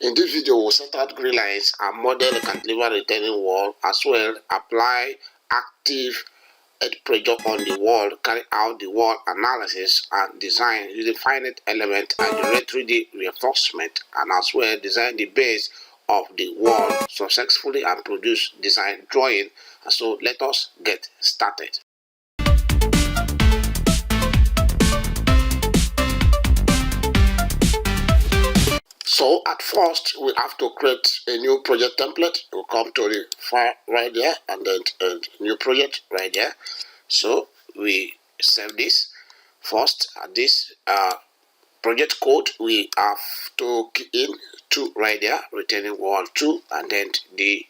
In this video, we'll set out grid lines and model a cantilever retaining wall, as well apply active earth pressure on the wall, carry out the wall analysis and design using finite element and generate 3D reinforcement, and as well design the base of the wall successfully and produce design drawing. So let us get started. So at first, we have to create a new project template. We'll come to the file right there and then a new project right there. So we save this. First, at this project code, we have to key in 2 right there, retaining wall 2, and then the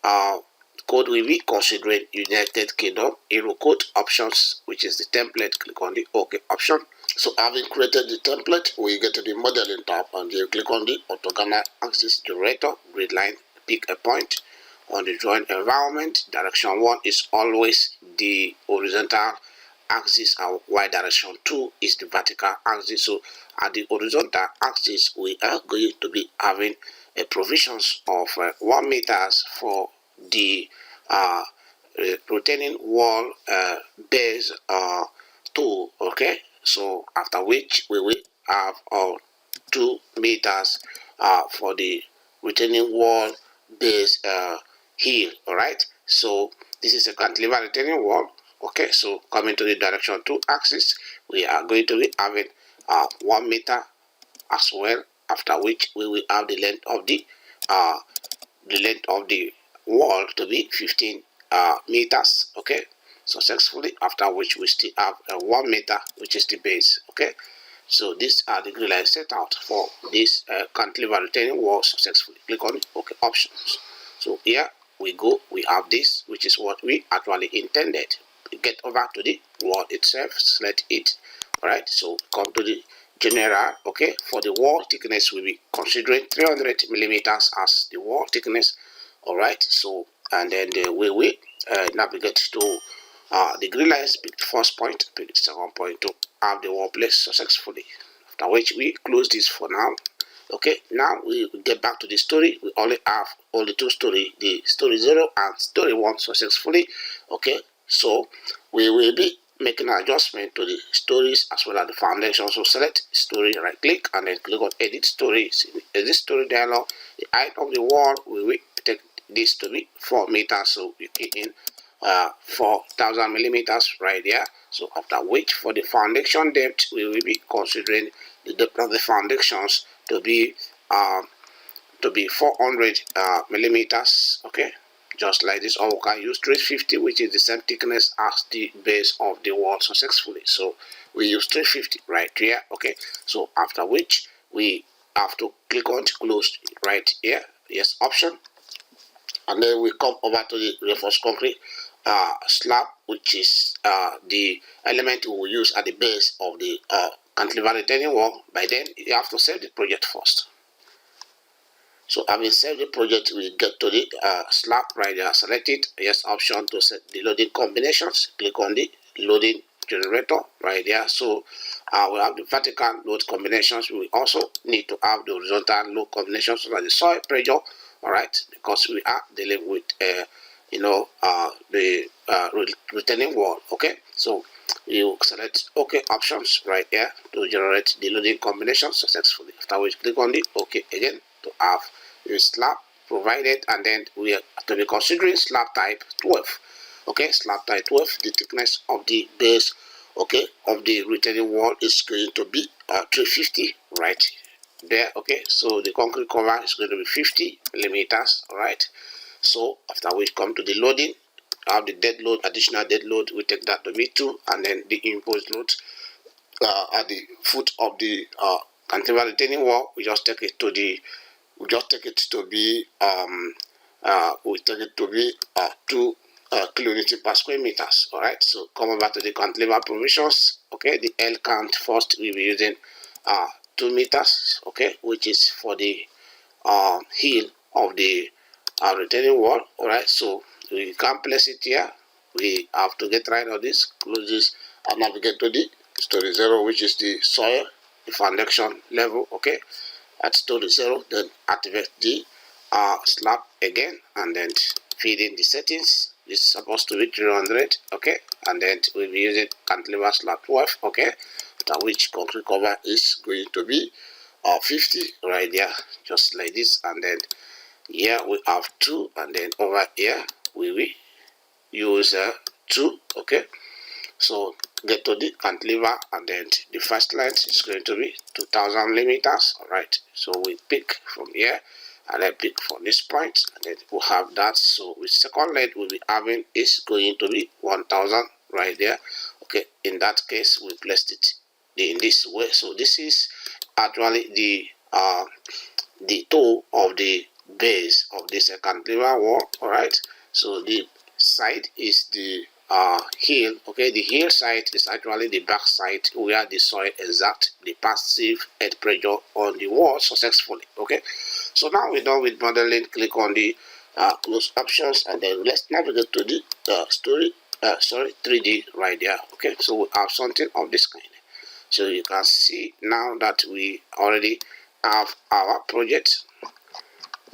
code will be considering United Kingdom Euro code options, which is the template. Click on the OK option. So having created the template, we get to the modeling tab and you click on the orthogonal axis generator, grid line, pick a point on the drawing environment. Direction 1 is always the horizontal axis and y direction 2 is the vertical axis. So at the horizontal axis, we are going to be having a provisions of 1 meters for the retaining wall base 2, okay. So after which we will have 2 meters for the retaining wall base heel. All right, so this is a cantilever retaining wall. Okay, so coming to the direction 2 axis, we are going to be having 1 meter as well, after which we will have the length of the wall to be 15 meters. Okay, successfully, after which we still have 1 meter, which is the base. Okay, so these are the grid lines set out for this cantilever retaining wall successfully. Click on OK options. So here we go, we have this, which is what we actually intended. Get over to the wall itself, select it. All right, so come to the general. Okay, for the wall thickness, we'll be considering 300 millimeters as the wall thickness. All right, so and then we will navigate to the grid lines. Pick the first point, pick the second point to have the wall placed successfully. After which we close this for now. Okay, now we get back to the story. We only have only 2 stories, the story 0 and story 1 successfully. Okay, so we will be making an adjustment to the stories as well as the foundation. So select story, right click, and then click on edit stories. Edit story dialog. The height of the wall, we will take this to be 4 meters. So you key in 4,000 millimeters right there. So after which, for the foundation depth, we will be considering the depth of the foundations to be 400 millimeters. Okay, just like this, or we can use 350, which is the same thickness as the base of the wall successfully. So we use 350 right here. Okay, so after which we have to click on close right here, yes option, and then we come over to the reinforced concrete slab, which is the element we will use at the base of the cantilever retaining wall. By then, you have to save the project first. So having saved the project, we get to the slab right there, select it, yes option to set the loading combinations. Click on the loading generator right there. So we have the vertical load combinations. We also need to have the horizontal load combinations, so that the soil pressure, all right, because we are dealing with the retaining wall. Okay, so you select OK options right here to generate the loading combination successfully. After which, click on the OK again to have a slab provided, and then we are to be considering slab type 12. Okay, slab type 12, the thickness of the base, okay, of the retaining wall is going to be 350 right there. Okay, so the concrete cover is going to be 50 millimeters. All right, so after we come to the loading, have the dead load, additional dead load, we take that to be 2, and then the imposed load at the foot of the cantilever retaining wall, we just take it to the, we take it to be 2 kilonewton per square meters. All right, so come over to the cantilever provisions. Okay, the L count first, we'll be using 2 meters. Okay, which is for the heel of the retaining wall. All right, so we can place it here. We have to get rid of this, close this, and navigate to the story 0, which is the soil, the foundation level. Okay, at story 0, then activate the slab again, and then feed in the settings. This is supposed to be 300, okay, and then we'll be using cantilever slab 12, okay, after which concrete cover is going to be 50 right there, just like this. And then here we have 2, and then over here we will use 2, okay. So get to the cantilever, and then the first length is going to be 2000 millimeters. All right, so we pick from here, and then pick from this point, and then we'll have that. So with second length we'll be having is going to be 1000 right there, okay. In that case we placed it in this way. So this is actually the toe of the base of this cantilever wall. All right, so the side is the heel, okay. The heel side is actually the back side where the soil exert the passive earth pressure on the wall successfully, okay. So now we're done with modeling. Click on the close options, and then let's navigate to the 3D right there, okay. So we have something of this kind. So you can see now that we already have our project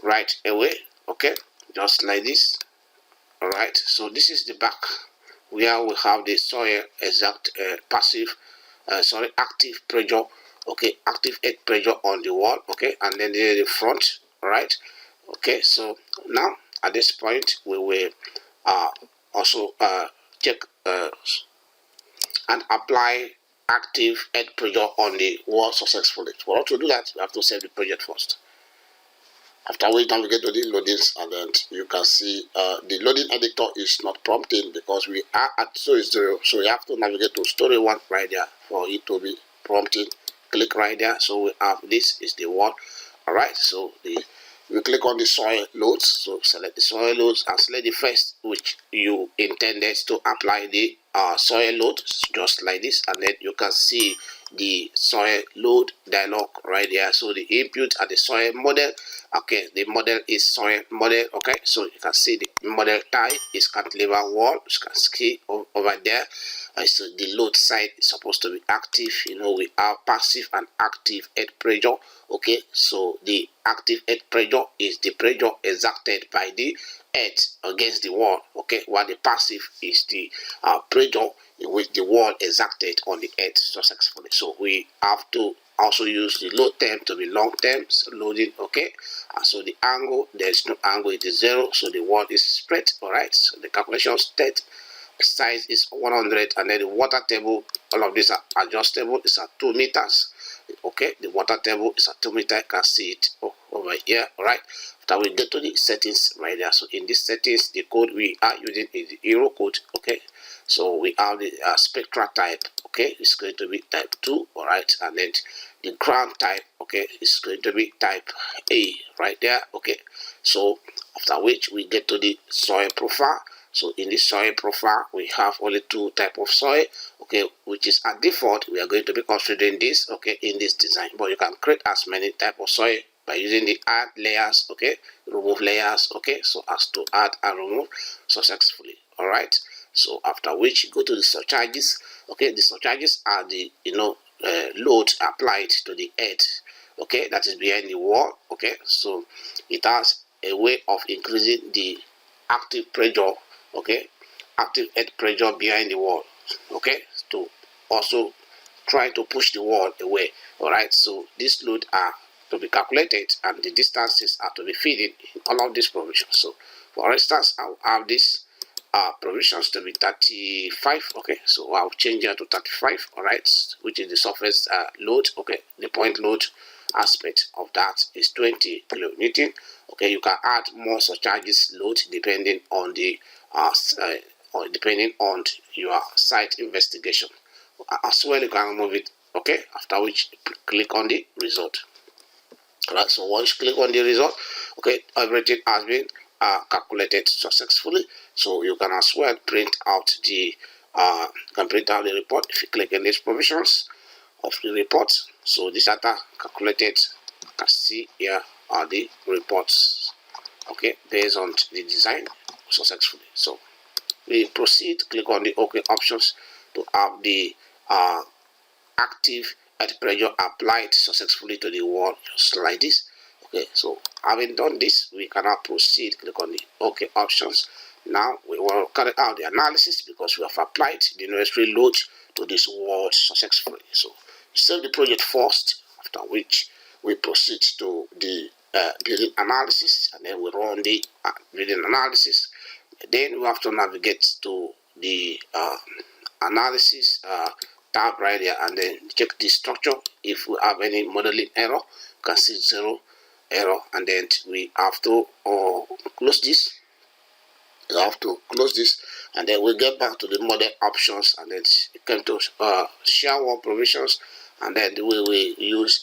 right away, okay, just like this. All right, so this is the back where we have the soil exact active pressure, okay, active earth pressure on the wall, okay, and then the front. All right, okay. So now at this point we will also check and apply active earth pressure on the wall successfully. For us to do that, we have to save the project first. After we navigate to the loadings, and then you can see the loading editor is not prompting because we are at story 0. So you have to navigate to story 1 right there for it to be prompting. Click right there. So we have this is the one. All right. So we click on the soil loads. So select the soil loads and select the first which you intended to apply the soil load, just like this, and then you can see the soil load dialog right there. So the input are the soil model, okay. The model is soil model, okay. So you can see the model type is cantilever wall. You can see over there. So the load side is supposed to be active. You know, we have passive and active earth pressure, okay. So the active earth pressure is the pressure exerted by the earth against the wall, okay, while the passive is the pressure in which the wall exerted on the earth successfully. So we have to also use the load term to be long terms loading, okay. So the angle, there is no angle, it is 0, so the wall is spread. All right, so the calculation state size is 100, and then the water table, all of these are adjustable. It's at 2 meters, okay. The water table is at 2 meters. You can see it over here. All right, after we get to the settings right there. So in this settings, the code we are using is the Euro code, okay. So we have the spectra type, okay, it's going to be type 2. All right, and then the ground type, okay, is going to be type A right there, okay. So after which we get to the soil profile. So in this soil profile, we have only 2 type of soil, okay, which is at default. We are going to be considering this, okay, in this design, but you can create as many type of soil by using the add layers, okay, remove layers, okay, so as to add and remove successfully. All right, so after which you go to the surcharges, okay. The surcharges are the load applied to the earth, okay, that is behind the wall, okay. So it has a way of increasing the active pressure, okay, active earth pressure behind the wall, okay, to also try to push the wall away. All right, so this load are to be calculated, and the distances are to be fitted in all of these provisions. So for instance, I'll have this provisions to be 35, okay. So I'll change it to 35, all right, which is the surface load, okay. The point load aspect of that is 20 kilonewton, okay. You can add more surcharges load depending on the or depending on your site investigation. As well, you can remove it, okay, after which click on the result. All right, so once you click on the result, okay, everything has been calculated successfully. So you can as well print out the report if you click on these provisions of the report. So this data calculated, you can see here are the reports, okay, based on the design successfully. So we proceed, click on the OK options to have the active earth pressure applied successfully to the wall, just like this. Okay, so having done this, we can now proceed. Click on the OK options. Now we will carry out the analysis because we have applied the necessary load to this wall successfully. So save the project first, after which we proceed to the building analysis, and then we run the building analysis. Then we have to navigate to the analysis tab right here, and then check the structure. If we have any modeling error, you can see 0 error, and then we have to close this. You have to close this, and then we get back to the model options, and then come to share wall provisions, and then we will use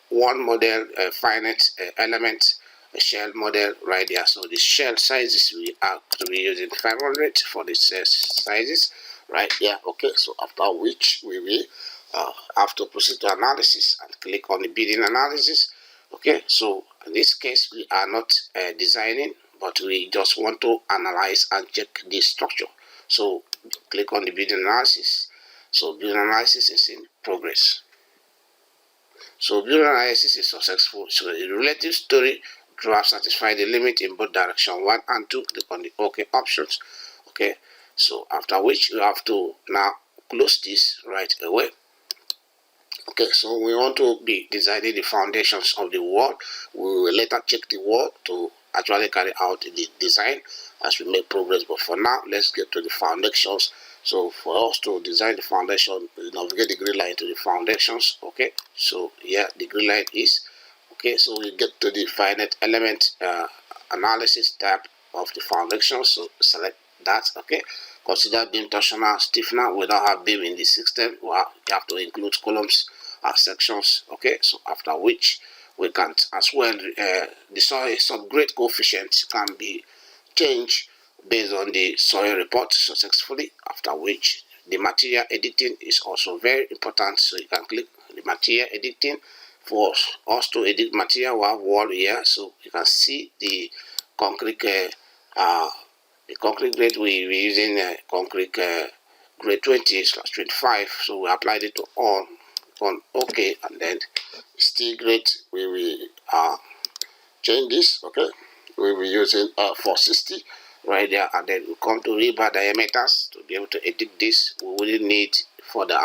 one model finite element shell model right there. So the shell sizes, we are to be using 500 for the sizes right there. Okay, so after which we will have to proceed to analysis and click on the building analysis. Okay, so in this case we are not designing, but we just want to analyze and check the structure. So click on the building analysis. So building analysis is in progress. So building analysis is successful. So the relative story draft satisfy the limit in both direction 1 and 2. Click on the OK options. Okay, so after which you have to now close this right away. Okay, so we want to be designing the foundations of the wall. We will later check the wall to actually carry out the design as we make progress, but for now let's get to the foundations. So for us to design the foundation, we navigate the green line to the foundations. Okay, so here the green line is. Okay, so we get to the finite element analysis tab of the foundation, so select that. Okay, consider beam torsional stiffener. We don't have beam in the system. Well, you have to include columns as sections. Okay, so after which we can as well the soil subgrade coefficient can be changed based on the soil report successfully, after which the material editing is also very important. So you can click the material editing for us to edit material. We have wall here, so you can see the concrete grade. We're using concrete grade 20/25, so we applied it to all on OK, and then steel grade we will change this. Okay, we will be using 460 right there, and then we come to rebar diameters to be able to edit this. We wouldn't need for the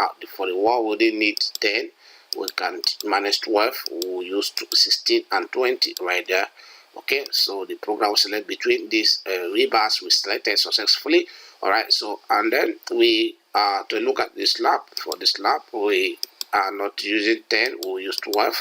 wall, we wouldn't need 10. We can manage 12. We will use 16 and 20 right there. Okay, so the program will select between these rebars we selected successfully. All right, so and then we to look at the slab. For the slab, we are not using 10, we will use 12,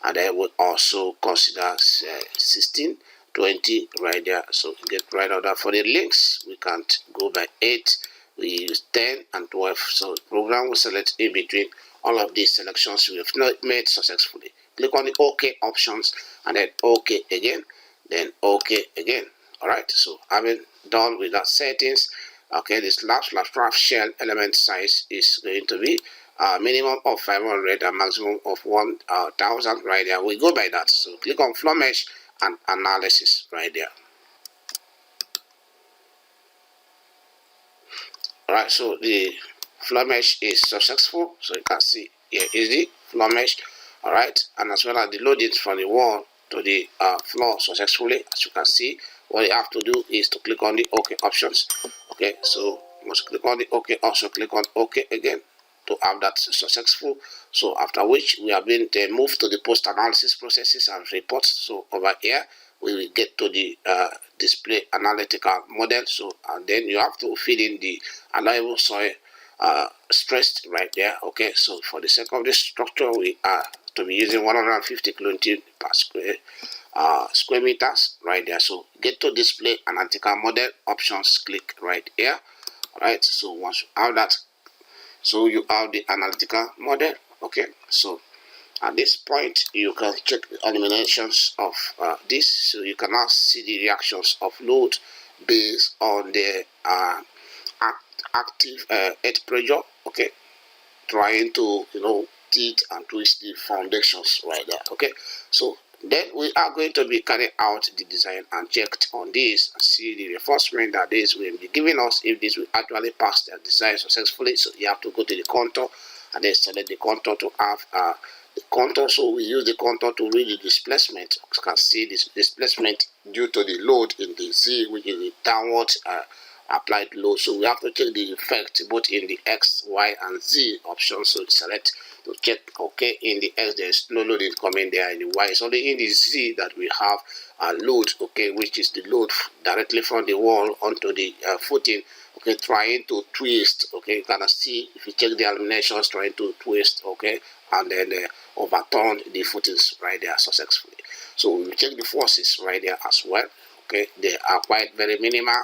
and then we'll also consider 16, 20 right there. So get right order. For the links, we can't go by 8, we use 10 and 12. So the program will select in between all of these selections we have not made successfully. Click on the OK options, and then OK again, then OK again. All right, so having done with that settings, okay, this slab shell element size is going to be minimum of 500 and maximum of 1000 right there. We go by that. So click on floor mesh and analysis right there. All right, so the floor mesh is successful. So you can see here is the floor mesh. All right, and as well as the loading from the wall to the floor successfully. As you can see, what you have to do is to click on the OK options. Okay, so you must click on the OK, also click on OK again to have that successful. So after which we have been moved to the post analysis processes and reports. So over here we will get to the display analytical model. So and then you have to feed in the allowable soil stressed right there. Okay, so for the sake of this structure, we are to be using 150 kilonewton per square meters right there. So get to display analytical model options, click right here. All right, so once you have that, so you have the analytical model. Okay, so at this point you can check the eliminations of this, so you can now see the reactions of load based on the active earth pressure. Okay, trying to teach and twist the foundations right there. Okay, so then we are going to be carrying out the design and checked on this and see the reinforcement that this will be giving us if this will actually pass the design successfully. So you have to go to the contour and then select the contour to have the contour. So we use the contour to read the displacement. You can see this displacement due to the load in the Z, which is the downward applied load. So we have to check the effect both in the X, Y, and Z options. So select to check, okay, in the X there is no load coming there, in the Y it's only in the Z that we have a load, okay, which is the load directly from the wall onto the footing, okay, trying to twist, okay. You can see if you check the illuminations, trying to twist, okay, and then overturn the footings right there successfully. So we check the forces right there as well, okay. They are quite very minimal,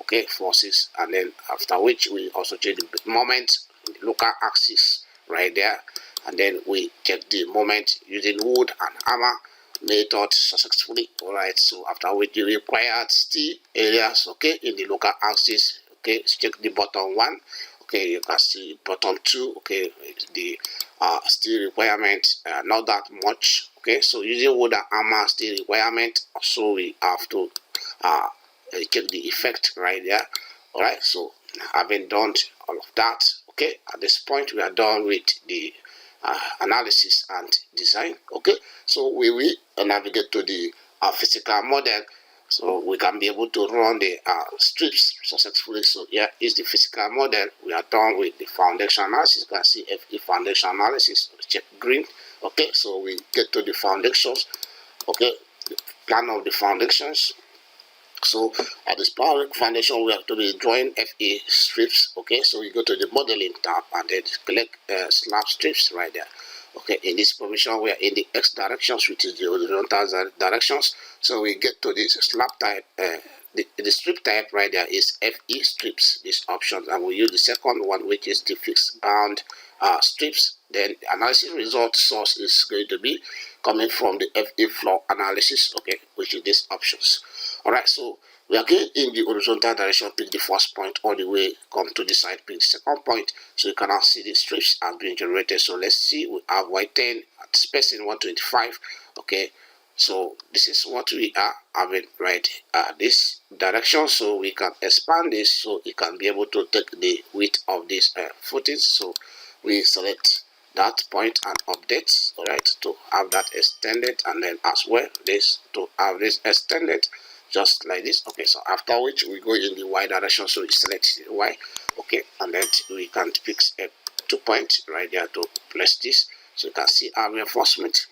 okay, forces, and then after which we also check the moment, the local axis right there, and then we check the moment using wood and hammer method successfully. All right, so after which the required steel areas, okay, in the local axis, okay, check the bottom one, okay. You can see bottom two, okay, the steel requirement not that much, okay. So using wood and hammer steel requirement, so we have to check the effect right there. All right, so having done all of that, okay, at this point we are done with the analysis and design, okay. So we will navigate to the physical model, so we can be able to run the strips successfully. So here is the physical model. We are done with the foundation analysis. You can see FE foundation analysis, check green, okay. So we get to the foundations, okay, the plan of the foundations. So at this foundation we have to be drawing FE strips, okay. So we go to the modeling tab and then click slab strips right there, okay. In this position we are in the X directions, which is the horizontal directions. So we get to this slab type, the strip type right there is FE strips, this option, and we use the second one, which is the fixed bound strips. Then the analysis result source is going to be coming from the FE floor analysis, okay, which is these options. All right, so we are going in the horizontal direction, pick the first point all the way, come to the side, pick the second point. So you can now see the strips are being generated. So let's see, we have Y10 at spacing 125, okay. So this is what we are having right this direction. So we can expand this so it can be able to take the width of this footings. So we select that point and update, all right, to have that extended, and then as well this to have this extended just like this, okay. So after which we go in the Y direction, so we select Y, okay, and then we can pick a 2 point right there to place this. So you can see our reinforcement,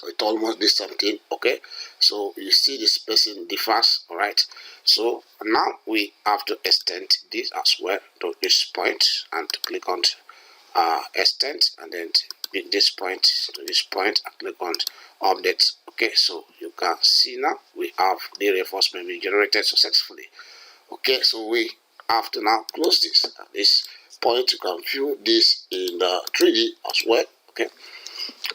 it almost the same thing, okay. So you see the spacing differs, all right. So now we have to extend this as well to this point and click on extend, and then pick this point to this point and click on update, okay. So you can see now we have the reinforcement being generated successfully, okay. So we have to now close this at this point. You can view this in the 3D as well, okay.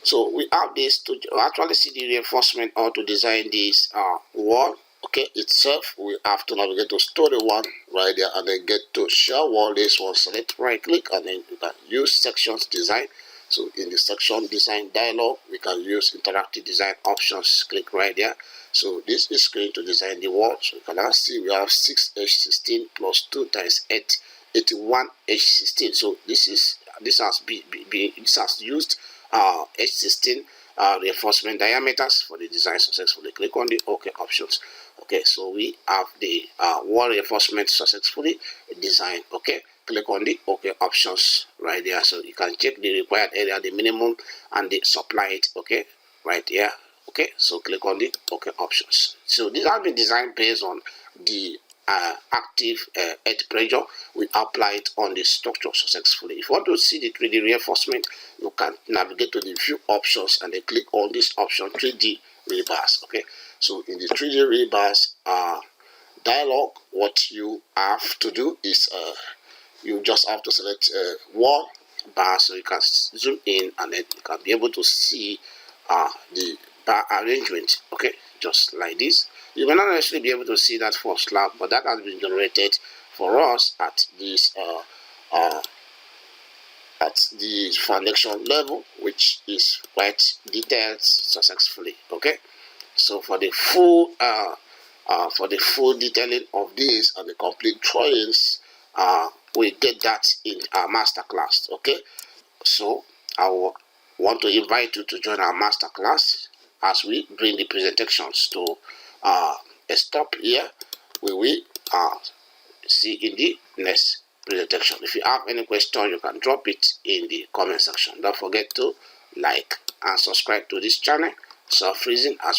So we have this to actually see the reinforcement or to design this wall, okay, itself. We have to navigate to story one right there and then get to shell wall. This one, select right click, and then you can use sections design. So in the section design dialog, we can use interactive design options, click right there. So this is going to design the wall. So you can now see we have 6H16 plus 2 times 8, 81H16. So this has used H16 reinforcement diameters for the design successfully. Click on the OK options, okay. So we have the wall reinforcement successfully designed, okay. Click on the OK options right there, so you can check the required area, the minimum and the supplied, okay, right here, okay. So click on the OK options. So these have been designed based on the active earth pressure we applied on the structure successfully. If you want to see the 3D reinforcement, you can navigate to the view options and then click on this option 3D rebars, okay. So in the 3D rebars dialog, what you have to do is you just have to select wall bar, so you can zoom in and then you can be able to see the bar arrangement, okay, just like this. You may not necessarily be able to see that for slab, but that has been generated for us at this at the foundation level, which is quite detailed successfully, okay. So for the full detailing of this and the complete drawings, we get that in our master class, okay. So I will want to invite you to join our master class as we bring the presentations to a stop here. We will see in the next presentation. If you have any question, you can drop it in the comment section. Don't forget to like and subscribe to this channel. So freezing as